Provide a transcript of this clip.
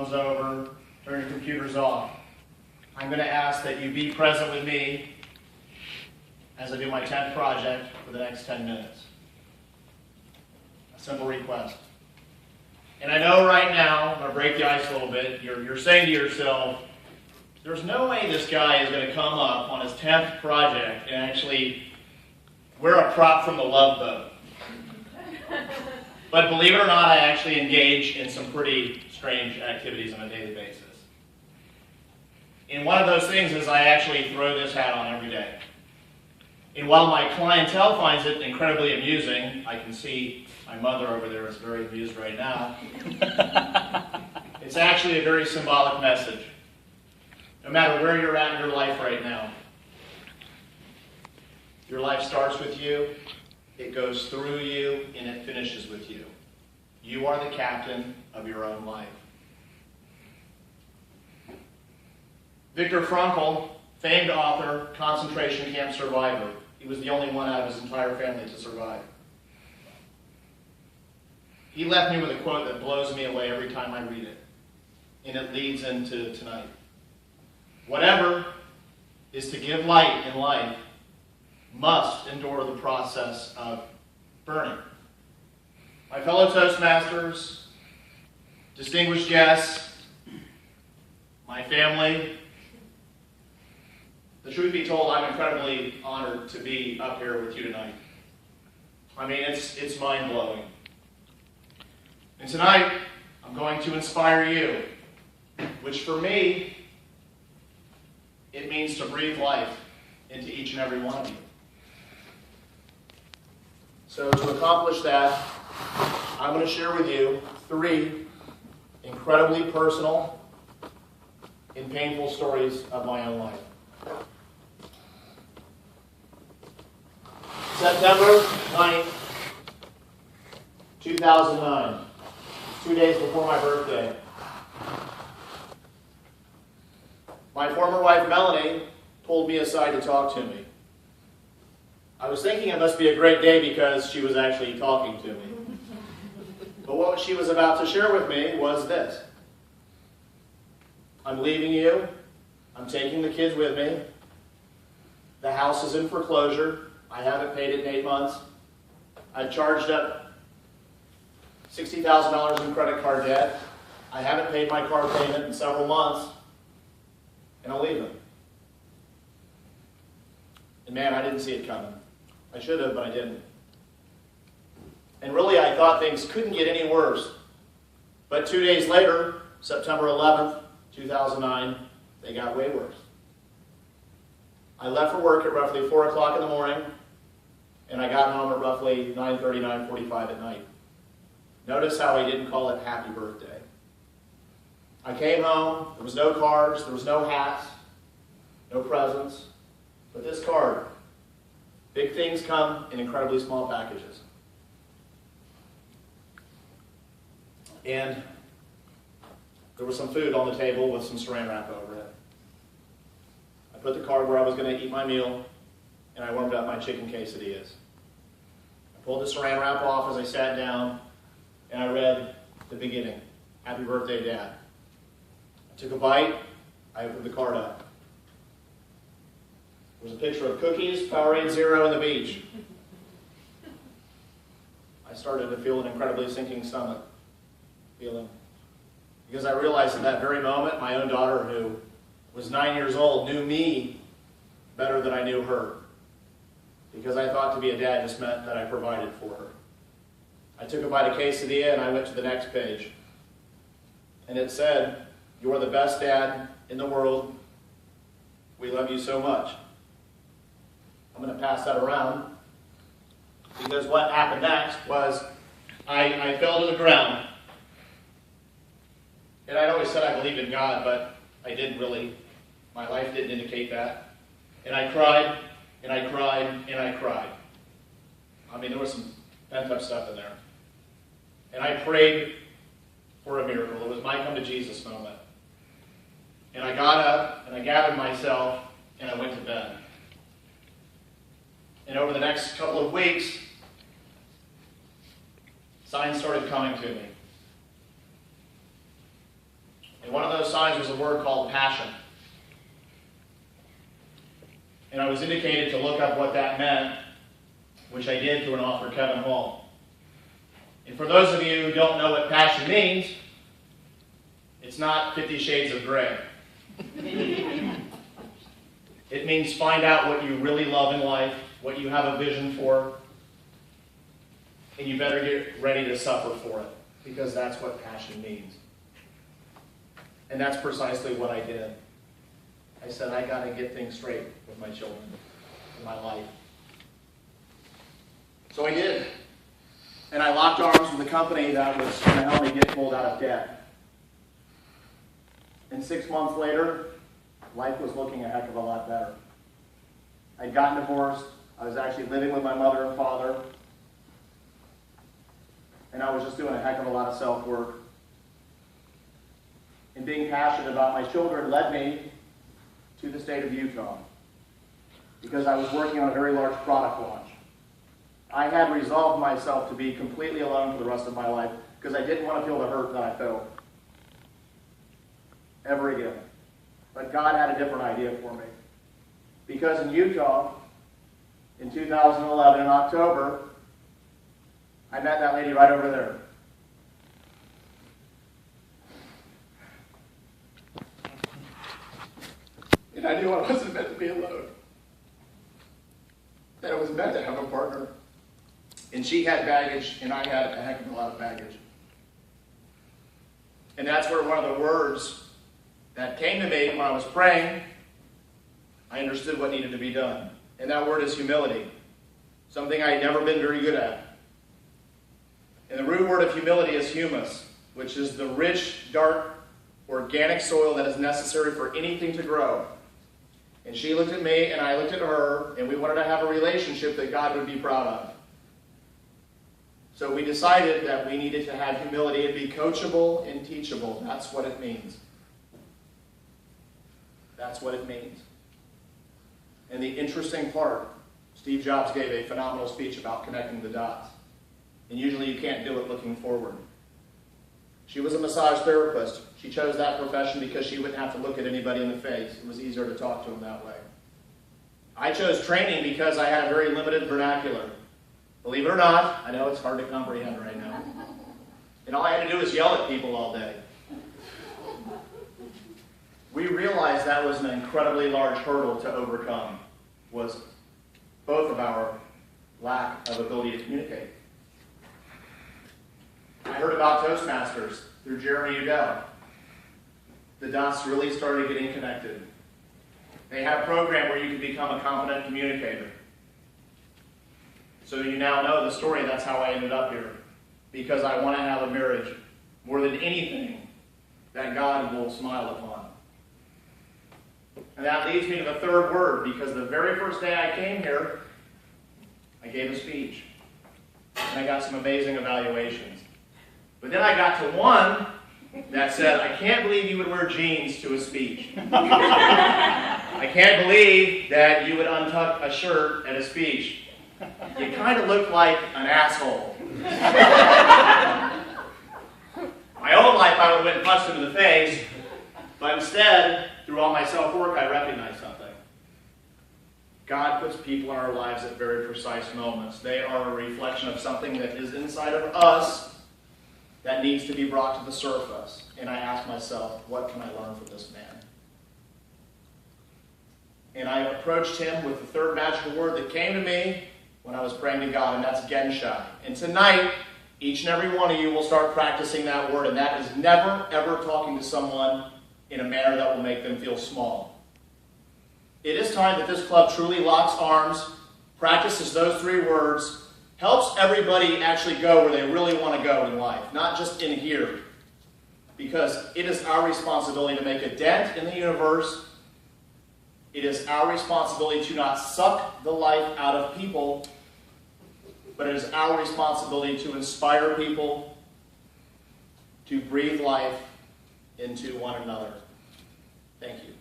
phones over, turn your computers off. I'm going to ask that you be present with me as I do my 10th project for the next 10 minutes. A simple request. And I know right now, I'm going to break the ice a little bit, you're saying to yourself, there's no way this guy is going to come up on his 10th project and actually wear a prop from the Love Boat. But believe it or not, I actually engage in some pretty strange activities on a daily basis. And one of those things is I actually throw this hat on every day. And while my clientele finds it incredibly amusing, I can see my mother over there is very amused right now. It's actually a very symbolic message. No matter where you're at in your life right now, your life starts with you, it goes through you, and it finishes with you. You are the captain of your own life. Viktor Frankl, famed author, concentration camp survivor. He was the only one out of his entire family to survive. He left me with a quote that blows me away every time I read it. And it leads into tonight. Whatever is to give light in life must endure the process of burning. My fellow Toastmasters, distinguished guests, my family, the truth be told, I'm incredibly honored to be up here with you tonight. I mean, it's mind-blowing. And tonight, I'm going to inspire you, which for me, it means to breathe life into each and every one of you. So to accomplish that, I'm going to share with you 3 incredibly personal and painful stories of my own life. September 9th, 2009, 2 days before my birthday. My former wife, Melanie, pulled me aside to talk to me. I was thinking it must be a great day because she was actually talking to me. But what she was about to share with me was this. I'm leaving you. I'm taking the kids with me. The house is in foreclosure. I haven't paid it in 8 months. I've charged up $60,000 in credit card debt. I haven't paid my car payment in several months. And I'll leave them. And man, I didn't see it coming. I should have, but I didn't. And really, I thought things couldn't get any worse. But 2 days later, September 11th, 2009, they got way worse. I left for work at roughly 4 o'clock in the morning, and I got home at roughly 9:30, 9:45 at night. Notice how I didn't call it happy birthday. I came home, there was no cards, there was no hats, no presents, but this card. Big things come in incredibly small packages. And there was some food on the table with some saran wrap over it. I put the card where I was going to eat my meal, and I warmed up my chicken quesadillas. I pulled the saran wrap off as I sat down, and I read the beginning. Happy birthday, Dad. I took a bite. I opened the card up. There was a picture of cookies, Powerade Zero, and the beach. I started to feel an incredibly sinking stomach feeling. Because I realized in that very moment, my own daughter, who was 9 years old, knew me better than I knew her. Because I thought to be a dad just meant that I provided for her. I took a bite of quesadilla and I went to the next page. And it said, "You are the best dad in the world. We love you so much." I'm going to pass that around. Because what happened next was I fell to the ground. And I'd always said I believed in God, but I didn't really. My life didn't indicate that. And I cried, and I cried, and I cried. I mean, there was some pent-up stuff in there. And I prayed for a miracle. It was my come to Jesus moment. And I got up, and I gathered myself, and I went to bed. And over the next couple of weeks, signs started coming to me. And one of those signs was a word called passion. And I was indicated to look up what that meant, which I did through an author, Kevin Hall. And for those of you who don't know what passion means, it's not 50 Shades of Grey. It means find out what you really love in life, what you have a vision for, and you better get ready to suffer for it, because that's what passion means. And that's precisely what I did. I said, I got to get things straight with my children, in my life. So I did. And I locked arms with a company that was going to help me get pulled out of debt. And 6 months later, life was looking a heck of a lot better. I'd gotten divorced. I was actually living with my mother and father. And I was just doing a heck of a lot of self-work. And being passionate about my children led me to the state of Utah, because I was working on a very large product launch. I had resolved myself to be completely alone for the rest of my life, because I didn't want to feel the hurt that I felt ever again. But God had a different idea for me. Because in Utah, in 2011, in October, I met that lady right over there. And I knew I wasn't meant to be alone. That I was meant to have a partner. And she had baggage, and I had a heck of a lot of baggage. And that's where one of the words that came to me when I was praying, I understood what needed to be done. And that word is humility. Something I had never been very good at. And the root word of humility is humus, which is the rich, dark, organic soil that is necessary for anything to grow. And she looked at me, and I looked at her, and we wanted to have a relationship that God would be proud of. So we decided that we needed to have humility and be coachable and teachable. That's what it means. That's what it means. And the interesting part, Steve Jobs gave a phenomenal speech about connecting the dots. And usually you can't do it looking forward. She was a massage therapist. She chose that profession because she wouldn't have to look at anybody in the face. It was easier to talk to them that way. I chose training because I had a very limited vernacular. Believe it or not, I know it's hard to comprehend right now. And all I had to do was yell at people all day. We realized that was an incredibly large hurdle to overcome, was both of our lack of ability to communicate. I heard about Toastmasters through Jeremy Udell. The dots really started getting connected. They had a program where you could become a competent communicator. So you now know the story. That's how I ended up here. Because I want to have a marriage more than anything that God will smile upon. And that leads me to the third word, because the very first day I came here, I gave a speech. And I got some amazing evaluations. But then I got to one that said, I can't believe you would wear jeans to a speech. I can't believe that you would untuck a shirt at a speech. You kind of look like an asshole. My old life, I would have went and punched him in the face, but instead, through all my self-work, I recognized something. God puts people in our lives at very precise moments. They are a reflection of something that is inside of us that needs to be brought to the surface. And I ask myself, what can I learn from this man? And I approached him with the third magical word that came to me when I was praying to God, and that's Genshai. And tonight, each and every one of you will start practicing that word, and that is never, ever talking to someone in a manner that will make them feel small. It is time that this club truly locks arms, practices those three words, helps everybody actually go where they really want to go in life, not just in here. Because it is our responsibility to make a dent in the universe. It is our responsibility to not suck the life out of people, but it is our responsibility to inspire people to breathe life into one another. Thank you.